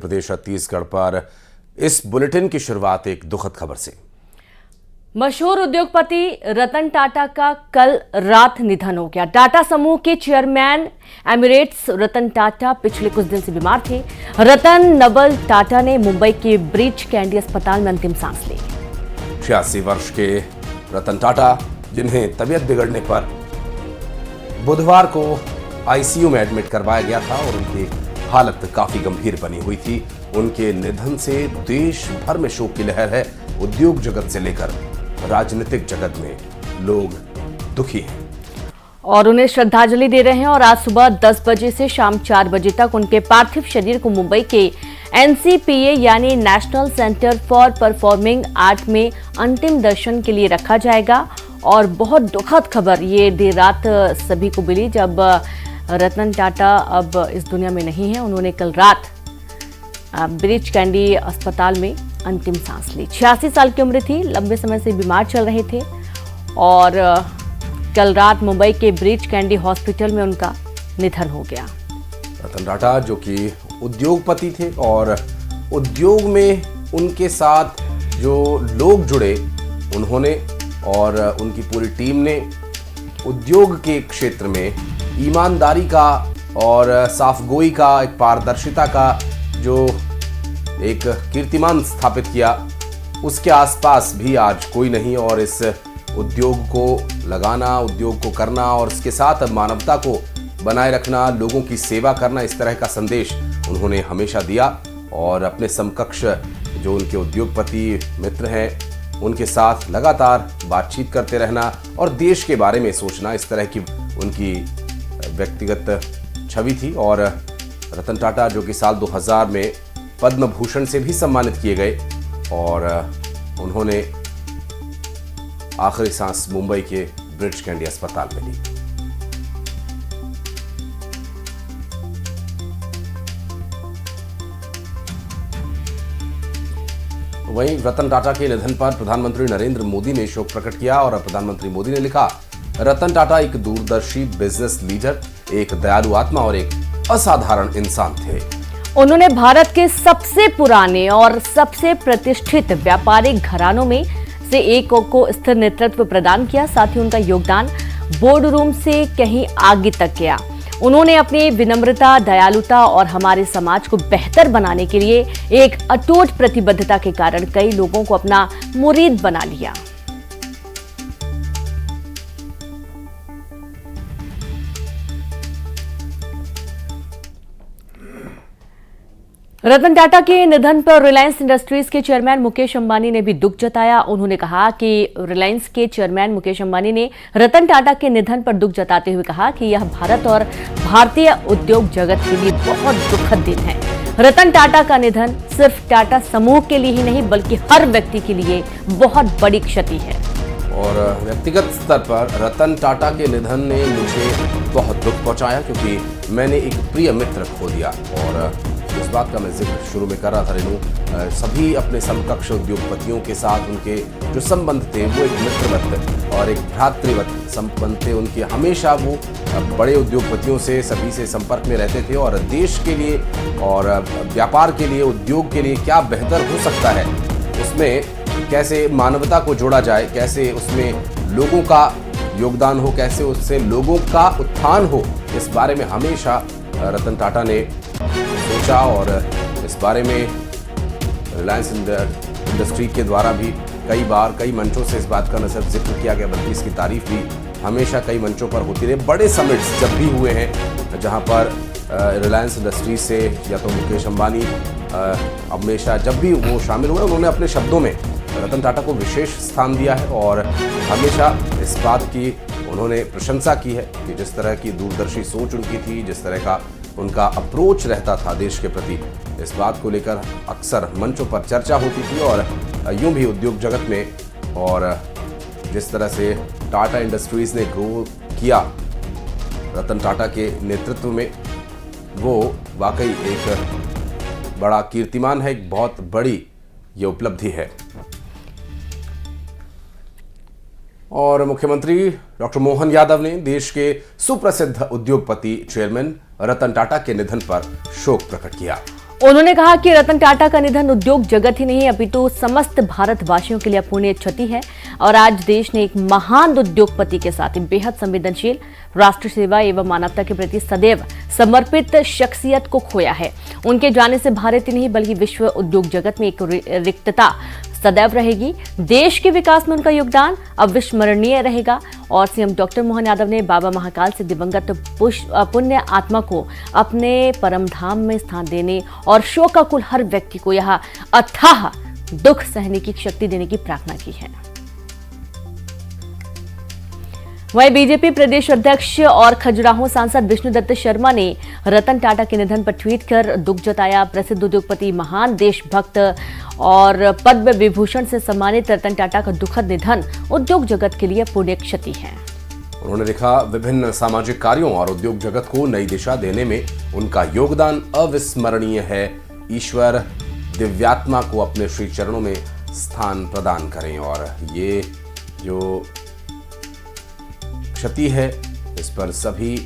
प्रदेश छत्तीसगढ़ पर इस बुलेटिन की शुरुआत एक दुखद खबर से। मशहूर उद्योगपति रतन टाटा का कल रात निधन हो गया। टाटा समूह के चेयरमैन एमिरेट्स रतन टाटा पिछले कुछ दिन से बीमार थे। रतन नवल टाटा ने मुंबई के ब्रीच कैंडी अस्पताल में अंतिम सांस ली। 86 वर्ष के रतन टाटा, जिन्हें तबीयत बिगड़ने पर बुधवार को आईसीयू में एडमिट करवाया गया था और उनकी हालत काफी गंभीर बनी हुई थी, उनके निधन से देश भर में शोक की लहर है। उद्योग जगत से लेकर राजनीतिक जगत में लोग दुखी हैं और उन्हें श्रद्धांजलि दे रहे हैं। और आज सुबह 10 बजे से शाम 4 बजे तक उनके पार्थिव शरीर को मुंबई के एनसीपीए यानी national centre for performing art में अंतिम दर्शन के लिए रखा जाएगा। और बहुत दुखद खबर ये देर रात सभी को मिली जब रतन टाटा अब इस दुनिया में नहीं है। उन्होंने कल रात ब्रीच कैंडी अस्पताल में अंतिम सांस ली। 86 साल की उम्र थी, लंबे समय से बीमार चल रहे थे और कल रात मुंबई के ब्रीच कैंडी हॉस्पिटल में उनका निधन हो गया। रतन टाटा जो कि उद्योगपति थे और उद्योग में उनके साथ जो लोग जुड़े, उन्होंने और उनकी पूरी टीम ने उद्योग के क्षेत्र में ईमानदारी का और साफगोई का, एक पारदर्शिता का जो एक कीर्तिमान स्थापित किया, उसके आसपास भी आज कोई नहीं। और इस उद्योग को लगाना, उद्योग को करना और इसके साथ मानवता को बनाए रखना, लोगों की सेवा करना, इस तरह का संदेश उन्होंने हमेशा दिया। और अपने समकक्ष जो उनके उद्योगपति मित्र हैं, उनके साथ लगातार बातचीत करते रहना और देश के बारे में सोचना, इस तरह की उनकी व्यक्तिगत छवि थी। और रतन टाटा जो कि साल 2000 में पद्म भूषण से भी सम्मानित किए गए और उन्होंने आखिरी सांस मुंबई के ब्रीच कैंडी अस्पताल में ली। वहीं रतन टाटा के निधन पर प्रधानमंत्री नरेंद्र मोदी ने शोक प्रकट किया और प्रधानमंत्री मोदी ने लिखा, रतन टाटा एक दूरदर्शी बिजनेस लीडर, एक दयालु आत्मा और एक असाधारण इंसान थे। उन्होंने भारत के सबसे पुराने और सबसे प्रतिष्ठित व्यापारिक घरानों में से एक को स्थिर नेतृत्व प्रदान किया। साथ ही उनका योगदान बोर्ड रूम से कहीं आगे तक गया। उन्होंने अपनी विनम्रता, दयालुता और हमारे समाज को बेहतर बनाने के लिए एक अटूट प्रतिबद्धता के कारण कई लोगों को अपना मुरीद बना लिया। रतन टाटा के निधन पर रिलायंस इंडस्ट्रीज के चेयरमैन मुकेश अंबानी ने भी दुख जताया। उन्होंने कहा कि रिलायंस के चेयरमैन मुकेश अंबानी ने रतन टाटा के निधन पर दुख जताते हुए कहा कि यह भारत और भारतीय उद्योग जगत के लिए बहुत दुखद दिन है। रतन टाटा का निधन सिर्फ टाटा समूह के लिए ही नहीं बल्कि हर व्यक्ति के लिए बहुत बड़ी क्षति है। और व्यक्तिगत स्तर पर रतन टाटा के निधन ने मुझे बहुत दुख पहुंचाया क्योंकि मैंने एक प्रिय मित्र खो दिया। और इस बात का मैं जिक्र शुरू में कर रहा था रेनू, सभी अपने समकक्ष उद्योगपतियों के साथ उनके जो संबंध थे वो एक मित्रवत और एक भ्रातृवत संबंध थे उनके। हमेशा वो बड़े उद्योगपतियों से, सभी से संपर्क में रहते थे और देश के लिए और व्यापार के लिए, उद्योग के लिए क्या बेहतर हो सकता है, उसमें कैसे मानवता को जोड़ा जाए, कैसे उसमें लोगों का योगदान हो, कैसे उससे लोगों का उत्थान हो, इस बारे में हमेशा रतन टाटा ने सोचा। और इस बारे में रिलायंस इंडस्ट्री के द्वारा भी कई बार कई मंचों से इस बात का न सिर्फ जिक्र किया गया बल्कि इसकी तारीफ भी हमेशा कई मंचों पर होती रही। बड़े समिट्स जब भी हुए हैं जहां पर रिलायंस इंडस्ट्रीज से या तो मुकेश अंबानी हमेशा जब भी वो शामिल हुए, उन्होंने अपने शब्दों में रतन टाटा को विशेष स्थान दिया है और हमेशा इस बात की उन्होंने प्रशंसा की है कि जिस तरह की दूरदर्शी सोच उनकी थी, जिस तरह का उनका अप्रोच रहता था देश के प्रति, इस बात को लेकर अक्सर मंचों पर चर्चा होती थी। और यूं भी उद्योग जगत में और जिस तरह से टाटा इंडस्ट्रीज ने ग्रो किया रतन टाटा के नेतृत्व में, वो वाकई एक बड़ा कीर्तिमान है, एक बहुत बड़ी ये उपलब्धि है। और मुख्यमंत्री डॉक्टर मोहन यादव ने देश के सुप्रसिद्ध उद्योगपति चेयरमैन रतन टाटा के निधन पर शोक प्रकट किया। उन्होंने कहा कि रतन टाटा का निधन उद्योग जगत ही नहीं अपितु समस्त भारतवासियों के लिए अपूरणीय क्षति है और आज देश ने एक महान उद्योगपति के साथ बेहद संवेदनशील, राष्ट्र सेवा एवं मानवता के प्रति सदैव समर्पित शख्सियत को खोया है। उनके जाने से भारत ही नहीं बल्कि विश्व उद्योग जगत में एक रिक्तता सदैव रहेगी। देश के विकास में उनका योगदान अविस्मरणीय रहेगा और सीएम डॉक्टर मोहन यादव ने बाबा महाकाल से दिवंगत पुण्य आत्मा को अपने परम धाम में स्थान देने और शोकाकुल हर व्यक्ति को यह अथाह दुख सहने की शक्ति देने की प्रार्थना की है। वहीं बीजेपी प्रदेश अध्यक्ष और खजुराहो सांसद विष्णुदत्त शर्मा ने रतन टाटा के निधन पर ट्वीट कर दुख जताया। प्रसिद्ध उद्योगपति, महान देशभक्त और पद्म विभूषण से सम्मानित रतन टाटा का दुखद निधन उद्योग जगत के लिए पुण्य क्षति है। उन्होंने लिखा, विभिन्न सामाजिक कार्यों और उद्योग जगत को नई दिशा देने में उनका योगदान अविस्मरणीय है। ईश्वर दिव्यात्मा को अपने श्री चरणों में स्थान प्रदान करें। और ये जो क्षति है इस पर सभी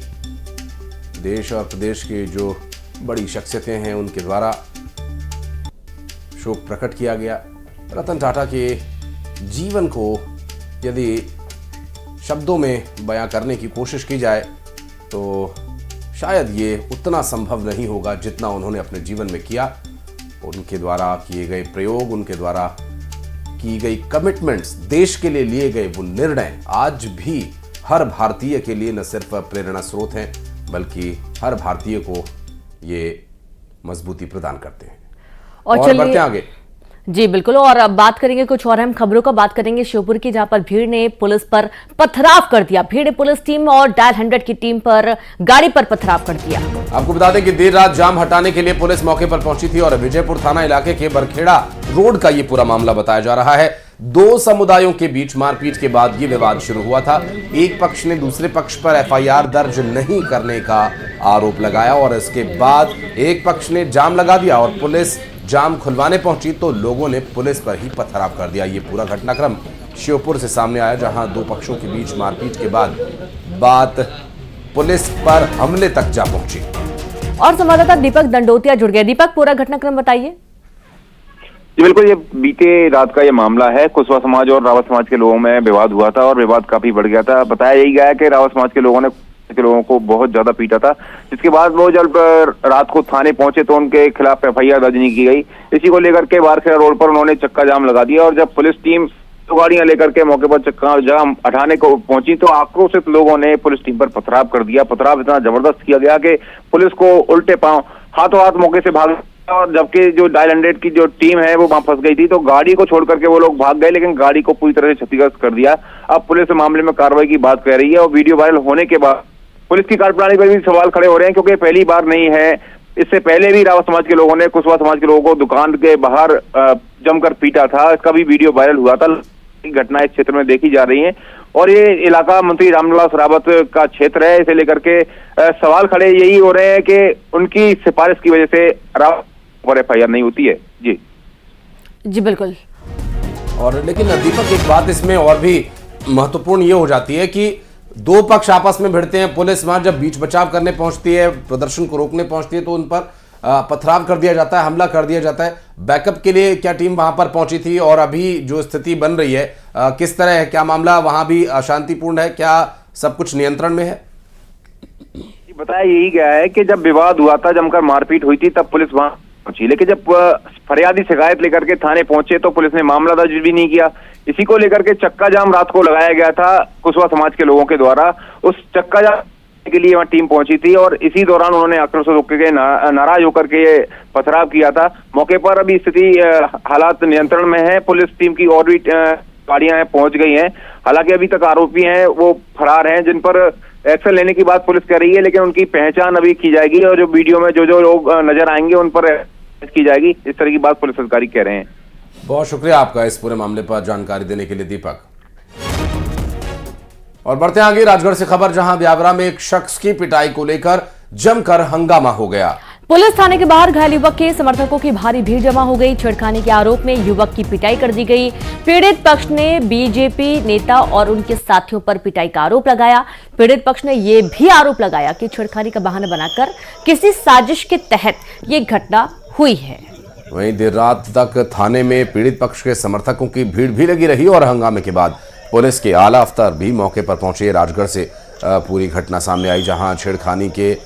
देश और प्रदेश के जो बड़ी शख्सियतें हैं उनके द्वारा शोक प्रकट किया गया। रतन टाटा के जीवन को यदि शब्दों में बयां करने की कोशिश की जाए तो शायद ये उतना संभव नहीं होगा जितना उन्होंने अपने जीवन में किया। उनके द्वारा किए गए प्रयोग, उनके द्वारा की गई कमिटमेंट्स, देश के लिए लिए गए वो निर्णय आज भी हर भारतीय के लिए न सिर्फ प्रेरणा स्रोत हैं बल्कि हर भारतीय को ये मजबूती प्रदान करते हैं। और बढ़ते आगे। जी बिल्कुल, और अब बात करेंगे कुछ और अहम खबरों का। बात करेंगे श्योपुर की, जहां पर भीड़ ने पुलिस पर पथराव कर दिया। भीड़ ने पुलिस टीम और डायल 100 की टीम पर गाड़ी पर पथराव कर दिया। आपको बता दें कि देर रात जाम हटाने के लिए पुलिस मौके पर पहुंची थी और विजयपुर थाना इलाके के बरखेड़ा रोड का ये पूरा मामला बताया जा रहा है। दो समुदायों के बीच मारपीट के बाद ये विवाद शुरू हुआ था। एक पक्ष ने दूसरे पक्ष पर एफआईआर दर्ज नहीं करने का आरोप लगाया और इसके बाद एक पक्ष ने जाम लगा दिया और पुलिस जाम खुलवाने पहुंची तो लोगों ने पुलिस पर ही पथराव कर दिया। ये पूरा घटनाक्रम श्योपुर से सामने आया, जहां दो पक्षों के बीच मारपीट के बाद बात पुलिस पर हमले तक जा पहुंची। और संवाददाता दीपक दंडोतिया जुड़ गए। दीपक, पूरा घटनाक्रम बताइए। जी बिल्कुल, ये बीते रात का ये मामला है। कुशवाहा समाज और रावत समाज के लोगों में विवाद हुआ था और विवाद काफी बढ़ गया था। बताया यही गया है कि रावत समाज के लोगों को बहुत ज्यादा पीटा था, जिसके बाद वो जब रात को थाने पहुंचे तो उनके खिलाफ एफआईआर दर्ज नहीं की गई। इसी को लेकर के बारखेड़ा रोड पर उन्होंने चक्का जाम लगा दिया और जब पुलिस टीम दो गाड़ियां लेकर के मौके पर चक्का जाम हटाने को पहुंची तो आक्रोशित लोगों ने पुलिस टीम पर पथराव कर दिया। पथराव इतना जबरदस्त किया गया कि पुलिस को उल्टे पांव हाथों हाथ मौके से भाग, और जबकि जो डायल 100 की जो टीम है वो वहां फंस गई थी तो गाड़ी को छोड़ करके वो लोग भाग गए, लेकिन गाड़ी को पूरी तरह से क्षतिग्रस्त कर दिया। अब पुलिस मामले में कार्रवाई की बात कर रही है और वीडियो वायरल होने के बाद पुलिस की कार्यप्रणाली पर भी सवाल खड़े हो रहे हैं, क्योंकि पहली बार नहीं है। इससे पहले भी रावत समाज के लोगों ने कुशवाहा समाज के लोगों को दुकान के बाहर जमकर पीटा था। इसका भी वीडियो वायरल हुआ था। घटना इस क्षेत्र में देखी जा रही है और ये इलाका मंत्री रामनिवास रावत का क्षेत्र है। इसे लेकर के सवाल खड़े यही हो रहे हैं कि उनकी सिफारिश की वजह से रावत पर एफआईआर नहीं होती है। जी बिल्कुल। और लेकिन दीपक, एक बात इसमें और भी महत्वपूर्ण ये हो जाती है कि दो पक्ष आपस में भिड़ते हैं, पुलिस वहां जब बीच बचाव करने पहुंचती है, प्रदर्शन को रोकने पहुंचती है तो उन पर पथराव कर दिया जाता है, हमला कर दिया जाता है। बैकअप के लिए क्या टीम वहां पर पहुंची थी और अभी जो स्थिति बन रही है किस तरह है? क्या मामला वहां भी अशांतिपूर्ण है? क्या सब कुछ नियंत्रण में है? बताया यही गया है कि जब विवाद हुआ था, जमकर मारपीट हुई थी, तब पुलिस वहां पहुंची, लेकिन जब फरियादी शिकायत लेकर के थाने पहुंचे तो पुलिस ने मामला दर्ज भी नहीं किया। इसी को लेकर के चक्का जाम रात को लगाया गया था कुशवाहा समाज के लोगों के द्वारा। उस चक्का जाम के लिए वहां टीम पहुंची थी और इसी दौरान उन्होंने आक्रोश होकर नाराज होकर के पथराव किया था। मौके पर अभी स्थिति हालात नियंत्रण में है। पुलिस टीम की और भी गाड़ियां पहुंच गई हैं। हालांकि अभी तक आरोपी हैं वो फरार हैं, जिन पर एक्शन लेने की बात पुलिस कर रही है, लेकिन उनकी पहचान अभी की जाएगी और जो वीडियो में जो लोग नजर आएंगे उन पर की जाएगी, इस तरह की बात पुलिस अधिकारी कह रहे हैं। बहुत शुक्रिया आपका इस पूरे मामले पर जानकारी देने के लिए दीपक। और बढ़ते आगे राजगढ़ से खबर, जहां ब्यावरा में एक शख्स की पिटाई को लेकर जमकर हंगामा हो गया। पुलिस थाने के बाहर घायल युवक के समर्थकों की भारी भीड़ जमा हो गई। छेड़खानी के आरोप में युवक की पिटाई कर दी गई। पीड़ित पक्ष ने बीजेपी नेता और उनके साथियों पर पिटाई का आरोप लगाया। पीड़ित पक्ष ने यह भी आरोप लगाया कि छेड़खानी का बहाना बनाकर किसी साजिश के तहत ये घटना हुई है। वहीं देर रात तक थाने में पीड़ित पक्ष के समर्थकों की भीड़ भी लगी रही और हंगामे के बाद पुलिस के आला अफसर भी मौके पर पहुंचे। राजगढ़ से पूरी घटना सामने आई, जहां छेड़खानी के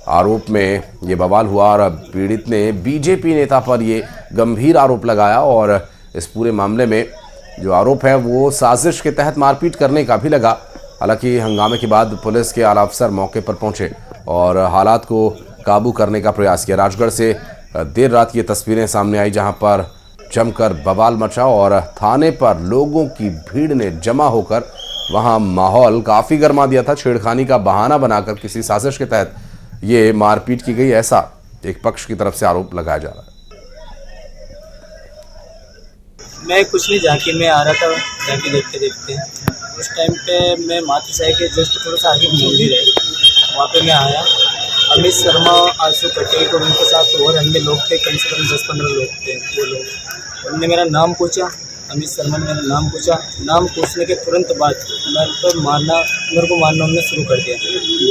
आरोप में ये बवाल हुआ और पीड़ित ने बीजेपी नेता पर ये गंभीर आरोप लगाया और इस पूरे मामले में जो आरोप है वो साजिश के तहत मारपीट करने का भी लगा। हालांकि हंगामे के बाद पुलिस के आला अफसर मौके पर पहुंचे और हालात को काबू करने का प्रयास किया। राजगढ़ से देर रात ये तस्वीरें सामने आई, जहां पर जमकर बवाल मचा और थाने पर लोगों की भीड़ ने जमा होकर वहां माहौल काफ़ी गर्मा दिया था। छेड़खानी का बहाना बनाकर किसी साजिश के तहत ये मारपीट की गई, ऐसा एक पक्ष की तरफ से आरोप लगाया जा रहा है। मैं कुछ नहीं, झांकी में आ रहा था, झांकी देखते देखते उस टाइम पे मैं माती साई के जस्ट थोड़ा सा आगे मंदिर है, वहाँ पे मैं आया। अमित शर्मा, आशु पटेल और उनके साथ और अन्य लोग थे, कम से कम 10-15 लोग थे। वो लोग उन्होंने मेरा नाम पूछा, अमित शर्मा ने मेरा नाम पूछा। नाम पूछने के तुरंत बाद मेरे को मारना उन्होंने शुरू कर दिया,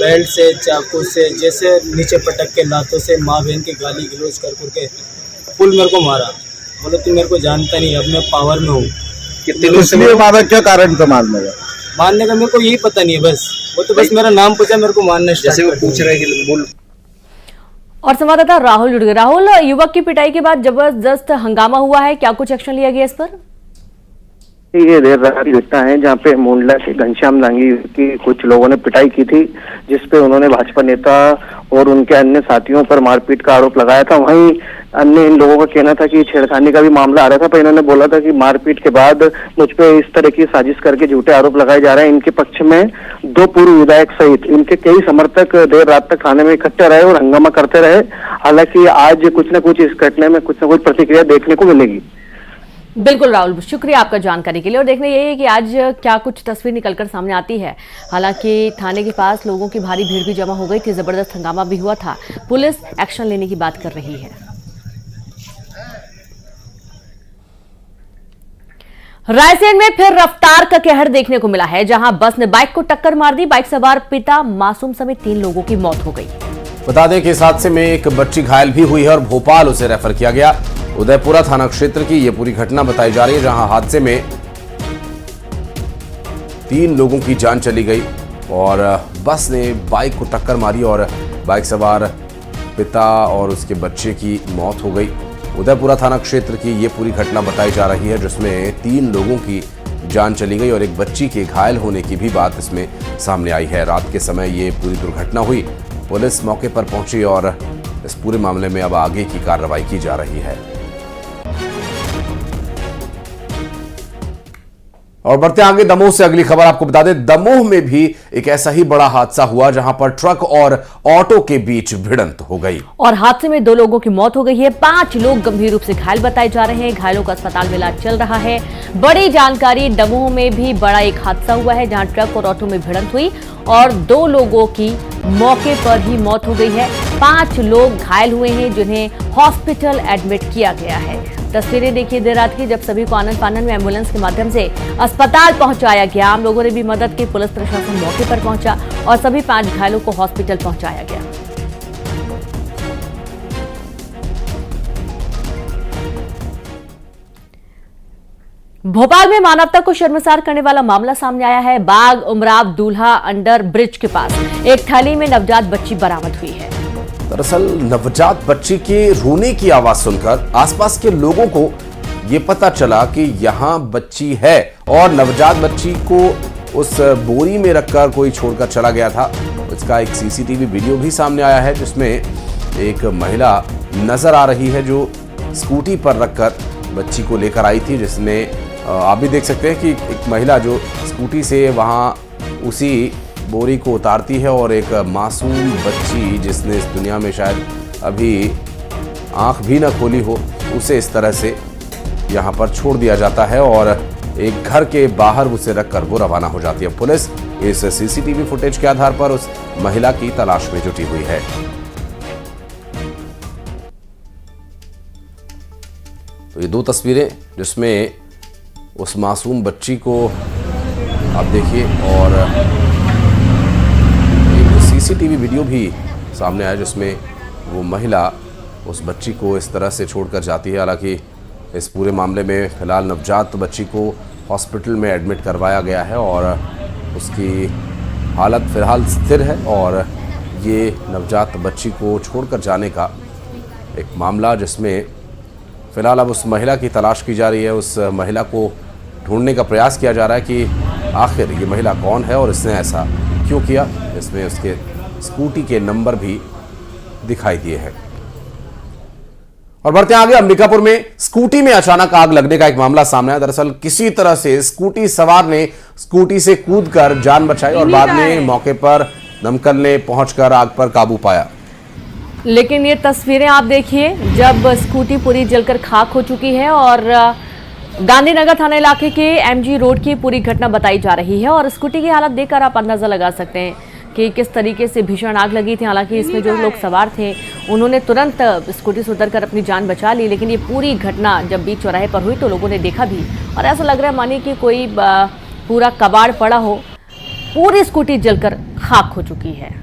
बेल्ट से, चाकू से, जैसे नीचे पटक के, लातों से, माँ बहन की गाली गलौज कर करके फुल मेरे को मारा। बोले तू मेरे को जानता नहीं, अब मैं पावर में हूँ। कितने मारा, क्या कारण था मारने का मेरे को यही पता नहीं है, बस वो तो बस मेरा नाम पूछा, मेरे को मारना जैसे वो पूछ रहे कि बोल। और संवाददाता राहुल जुड़ गए। राहुल, युवक की पिटाई के बाद जबरदस्त हंगामा हुआ है, क्या कुछ एक्शन लिया गया इस पर? ये देर रात की घटना है जहाँ पे मुंडला के घनश्याम लांगी की कुछ लोगों ने पिटाई की थी, जिसपे उन्होंने भाजपा नेता और उनके अन्य साथियों पर मारपीट का आरोप लगाया था। वहीं अन्य इन लोगों का कहना था कि छेड़खानी का भी मामला आ रहा था, पर इन्होंने बोला था कि मारपीट के बाद मुझ पे इस तरह की साजिश करके झूठे आरोप लगाए जा रहे हैं। इनके पक्ष में 2 पूर्व विधायक सहित इनके कई समर्थक देर रात तक थाने में इकट्ठे रहे और हंगामा करते रहे। हालांकि आज कुछ न कुछ इस घटना में कुछ न कुछ प्रतिक्रिया देखने को मिलेगी। बिल्कुल राहुल, शुक्रिया आपका जानकारी के लिए। और देखना यही है कि आज क्या कुछ तस्वीर निकलकर सामने आती है। हालांकि थाने के पास लोगों की भारी भीड़ भी जमा हो गई थी, जबरदस्त हंगामा भी हुआ था, पुलिस एक्शन लेने की बात कर रही है। रायसेन में फिर रफ्तार का कहर देखने को मिला है, जहां बस ने बाइक को टक्कर मार दी। बाइक सवार पिता, मासूम समेत 3 लोगों की मौत हो गई। बता दें कि इस हादसे में एक बच्ची घायल भी हुई है और भोपाल उसे रेफर किया गया। उदयपुरा थाना क्षेत्र की यह पूरी घटना बताई जा रही है, जहां हादसे में 3 लोगों की जान चली गई और बस ने बाइक को टक्कर मारी और बाइक सवार पिता और उसके बच्चे की मौत हो गई। उदयपुरा थाना क्षेत्र की यह पूरी घटना बताई जा रही है, जिसमें 3 लोगों की जान चली गई और एक बच्ची के घायल होने की भी बात इसमें सामने आई है। रात के समय ये पूरी दुर्घटना हुई। पुलिस मौके पर पहुंची और इस पूरे मामले में अब आगे की कार्रवाई की जा रही है। और बढ़ते आगे दमोह से अगली खबर आपको बता दें, दमोह में भी एक ऐसा ही बड़ा हादसा हुआ, जहां पर ट्रक और ऑटो के बीच भिड़ंत हो गई और हादसे में 2 लोगों की मौत हो गई है। 5 लोग गंभीर रूप से घायल बताए जा रहे हैं। घायलों का अस्पताल में इलाज चल रहा है। बड़ी जानकारी, दमोह में भी बड़ा एक हादसा हुआ है, जहां ट्रक और ऑटो में भिड़ंत हुई और 2 लोगों की मौके पर ही मौत हो गई है। 5 लोग घायल हुए हैं, जिन्हें हॉस्पिटल एडमिट किया गया है। तस्वीरें देखिए देर रात की, जब सभी को आनन फानन में एम्बुलेंस के माध्यम से अस्पताल पहुंचाया गया। आम लोगों ने भी मदद की, पुलिस प्रशासन मौके पर पहुंचा और सभी 5 घायलों को हॉस्पिटल पहुंचाया गया। भोपाल में मानवता को शर्मसार करने वाला मामला सामने आया है। बाग उमराव दूल्हा अंडर ब्रिज के पास एक थैली में नवजात बच्ची बरामद हुई है। दरअसल नवजात बच्ची के रोने की आवाज सुनकर आसपास के लोगों को यह पता चला कि यहां बच्ची है और नवजात बच्ची को उस बोरी में रखकर कोई छोड़कर चला गया था। इसका एक सीसीटीवी वीडियो भी सामने आया है, जिसमें एक महिला नजर आ रही है जो स्कूटी पर रखकर बच्ची को लेकर आई थी, जिसने आप भी देख सकते हैं कि एक महिला जो स्कूटी से वहां उसी बोरी को उतारती है और एक मासूम बच्ची जिसने इस दुनिया में शायद अभी आंख भी न खोली हो, उसे इस तरह से यहां पर छोड़ दिया जाता है और एक घर के बाहर उसे रखकर वो रवाना हो जाती है। पुलिस इस सीसीटीवी फुटेज के आधार पर उस महिला की तलाश में जुटी हुई है। तो ये 2 तस्वीरें जिसमें उस मासूम बच्ची को आप देखिए और एक सीसीटीवी वीडियो भी सामने आया, जिसमें वो महिला उस बच्ची को इस तरह से छोड़कर जाती है। हालांकि इस पूरे मामले में फिलहाल नवजात बच्ची को हॉस्पिटल में एडमिट करवाया गया है और उसकी हालत फिलहाल स्थिर है और ये नवजात बच्ची को छोड़कर जाने का एक मामला जिसमें फिलहाल अब उस महिला की तलाश की जा रही है। उस महिला को ढूंढने का प्रयास किया जा रहा है कि आखिर ये महिला कौन है और इसने ऐसा क्यों किया। इसमें उसके स्कूटी के नंबर भी दिखाई दिए हैं। और बढ़ते आगे, अंबिकापुर में स्कूटी में अचानक आग लगने का एक मामला सामने आया। दरअसल किसी तरह से स्कूटी सवार ने स्कूटी से कूदकर जान बचाई और बाद में मौके पर दमकल ने पहुंचकर आग पर काबू पाया। लेकिन ये तस्वीरें आप देखिए जब स्कूटी पूरी जलकर खाक हो चुकी है और गांधीनगर थाना इलाके के एमजी रोड की पूरी घटना बताई जा रही है और स्कूटी की हालत देखकर आप अंदाजा लगा सकते हैं कि किस तरीके से भीषण आग लगी थी। हालांकि इसमें जो लोग सवार थे उन्होंने तुरंत स्कूटी से उतरकर अपनी जान बचा ली, लेकिन ये पूरी घटना जब बीच चौराहे पर हुई तो लोगों ने देखा भी और ऐसा लग रहा है मानिए कि कोई पूरा कबाड़ पड़ा हो, पूरी स्कूटी जलकर खाक हो चुकी है।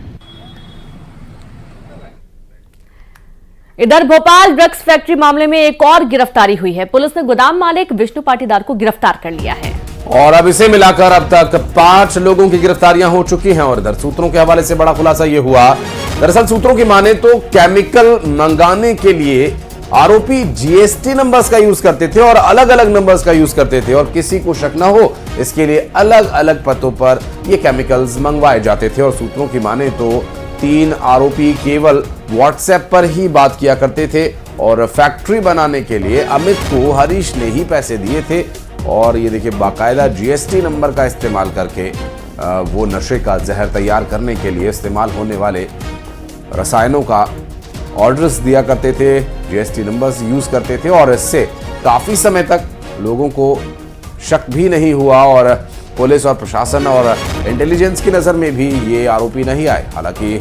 इधर भोपाल ड्रग्स फैक्ट्री मामले में एक और गिरफ्तारी हुई है। पुलिस ने गोदाम मालिक विष्णु पाटीदार को गिरफ्तार कर लिया है और अब इसे मिलाकर अब तक 5 लोगों की गिरफ्तारियां हो चुकी हैं। और इधर सूत्रों के हवाले से बड़ा खुलासा यह हुआ, दरअसल सूत्रों की माने तो केमिकल मंगाने के लिए आरोपी जीएसटी नंबर्स का यूज करते थे और अलग अलग नंबर्स का यूज करते थे और किसी को शक न हो इसके लिए अलग अलग पतों पर ये केमिकल्स मंगवाए जाते थे। और सूत्रों की माने तो 3 आरोपी केवल व्हाट्सएप पर ही बात किया करते थे और फैक्ट्री बनाने के लिए अमित को हरीश ने ही पैसे दिए थे। और ये देखिए बाकायदा जीएसटी नंबर का इस्तेमाल करके वो नशे का जहर तैयार करने के लिए इस्तेमाल होने वाले रसायनों का ऑर्डर्स दिया करते थे, जीएसटी नंबर्स यूज करते थे और इससे काफी समय तक लोगों को शक भी नहीं हुआ और पुलिस और प्रशासन और इंटेलिजेंस की नजर में भी ये आरोपी नहीं आए। हालांकि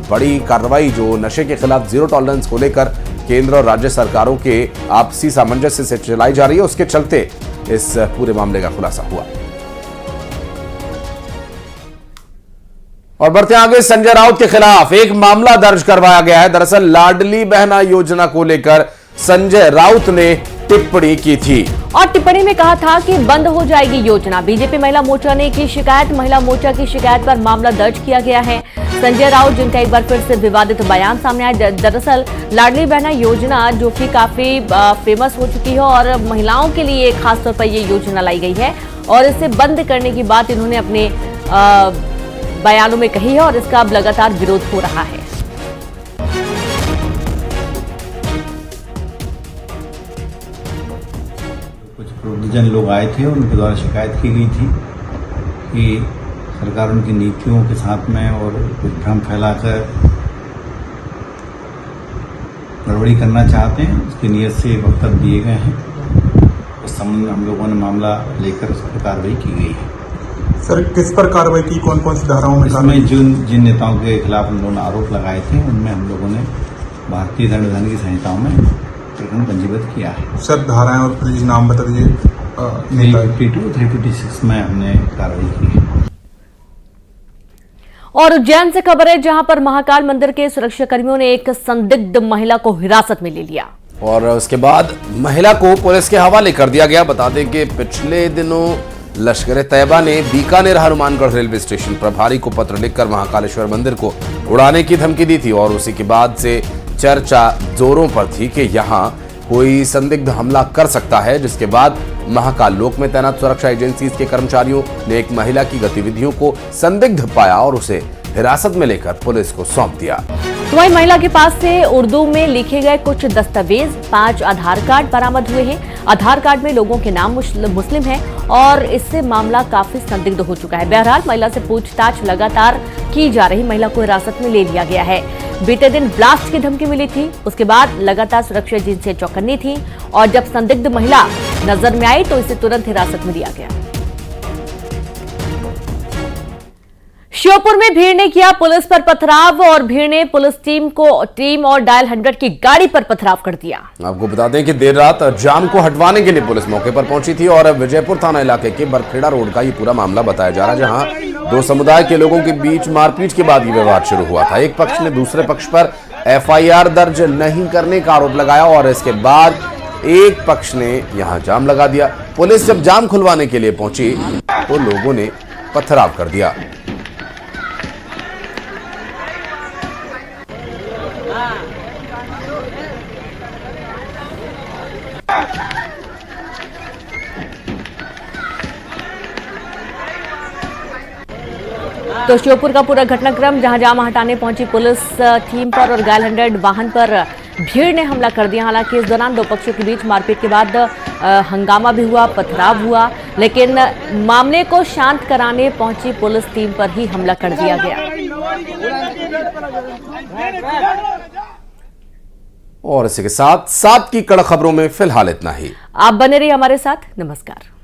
बड़ी कार्रवाई जो नशे के खिलाफ जीरो टॉलरेंस को लेकर केंद्र और राज्य सरकारों के आपसी सामंजस्य से चलाई जा रही है, उसके चलते इस पूरे मामले का खुलासा हुआ। और बढ़ते आगे, संजय राउत के खिलाफ एक मामला दर्ज करवाया गया है। दरअसल लाडली बहना योजना को लेकर संजय राउत ने टिप्पणी की थी और टिप्पणी में कहा था कि बंद हो जाएगी योजना। बीजेपी महिला मोर्चा ने की शिकायत, महिला मोर्चा की शिकायत पर मामला दर्ज किया गया है। संजय राउत जिनका एक बार फिर से विवादित बयान सामने आया। दरअसल लाडली बहना योजना जो कि काफी फेमस हो चुकी है और महिलाओं के लिए खासतौर पर ये योजना लाई गई है और इसे बंद करने की बात इन्होंने अपने बयानों में कही है और इसका अब लगातार विरोध हो रहा है। कुछ प्रोविजन लोग आए थे, उनके द्वारा शिकायत की गई थी कि सरकार उनकी नीतियों के साथ में और कुछ भ्रम फैलाकर गड़बड़ी करना चाहते हैं, उसकी नीयत से वक्तव्य दिए गए हैं। उस संबंध में हम लोगों ने मामला लेकर उस पर कार्रवाई की गई है। सर किस पर कार्रवाई की, कौन कौन सी धाराओं में? इसमें जिन नेताओं के खिलाफ हम लोगों ने आरोप लगाए थे उनमें हम लोगों ने भारतीय दंड विधान की संहिताओं में प्रकरण पंजीबद्ध किया है। सर धाराएं और प्लीज नाम बता दीजिए। 352, 356 में हमने कार्रवाई की है। और उज्जैन से खबर है जहां पर महाकाल मंदिर के सुरक्षाकर्मियों ने एक संदिग्ध महिला को हिरासत में ले लिया और उसके बाद महिला को पुलिस के हवाले कर दिया गया। बता दें कि पिछले दिनों लश्कर तैयबा ने बीकानेर हनुमानगढ़ रेलवे स्टेशन प्रभारी को पत्र लिखकर महाकालेश्वर मंदिर को उड़ाने की धमकी दी थी और उसी के बाद से चर्चा जोरों पर थी कि यहां कोई संदिग्ध हमला कर सकता है, जिसके बाद महाकाल लोक में तैनात सुरक्षा एजेंसीज के कर्मचारियों ने एक महिला की गतिविधियों को संदिग्ध पाया और उसे हिरासत में लेकर पुलिस को सौंप दिया। वहीं महिला के पास से उर्दू में लिखे गए कुछ दस्तावेज, 5 आधार कार्ड बरामद हुए हैं। आधार कार्ड में लोगों के नाम मुस्लिम हैं और इससे मामला काफी संदिग्ध हो चुका है। बहरहाल महिला से पूछताछ लगातार की जा रही, महिला को हिरासत में ले लिया गया है। बीते दिन ब्लास्ट की धमकी मिली थी, उसके बाद लगातार सुरक्षा एजेंसियां चौकन्नी थी और जब संदिग्ध महिला नजर में आई तो इसे तुरंत हिरासत में लिया गया। श्योपुर में भीड़ ने किया पुलिस पर पथराव और भीड़ ने पुलिस टीम और डायल 100 की गाड़ी पर पथराव कर दिया। आपको बता दें कि देर रात जाम को हटवाने के लिए पुलिस मौके पर पहुंची थी और विजयपुर थाना इलाके के बरखेड़ा रोड का ये पूरा मामला बताया जा रहा है, जहां 2 समुदाय के लोगों के बीच मारपीट के बाद ये विवाद शुरू हुआ था। एक पक्ष ने दूसरे पक्ष पर एफआईआर दर्ज नहीं करने का आरोप लगाया और इसके बाद एक पक्ष ने यहां जाम लगा दिया। पुलिस जब जाम खुलवाने के लिए पहुंची तो लोगों ने पथराव कर दिया। तो श्योपुर का पूरा घटनाक्रम, जहां जाम हटाने पहुंची पुलिस थीम पर और घायल 100 वाहन पर भीड़ ने हमला कर दिया। हालांकि इस दौरान दो पक्षों के बीच मारपीट के बाद हंगामा भी हुआ, पथराव हुआ, लेकिन मामले को शांत कराने पहुंची पुलिस टीम पर ही हमला कर दिया गया। और इसी के साथ की कड़क खबरों में फिलहाल इतना ही। आप बने रहिए हमारे साथ। नमस्कार।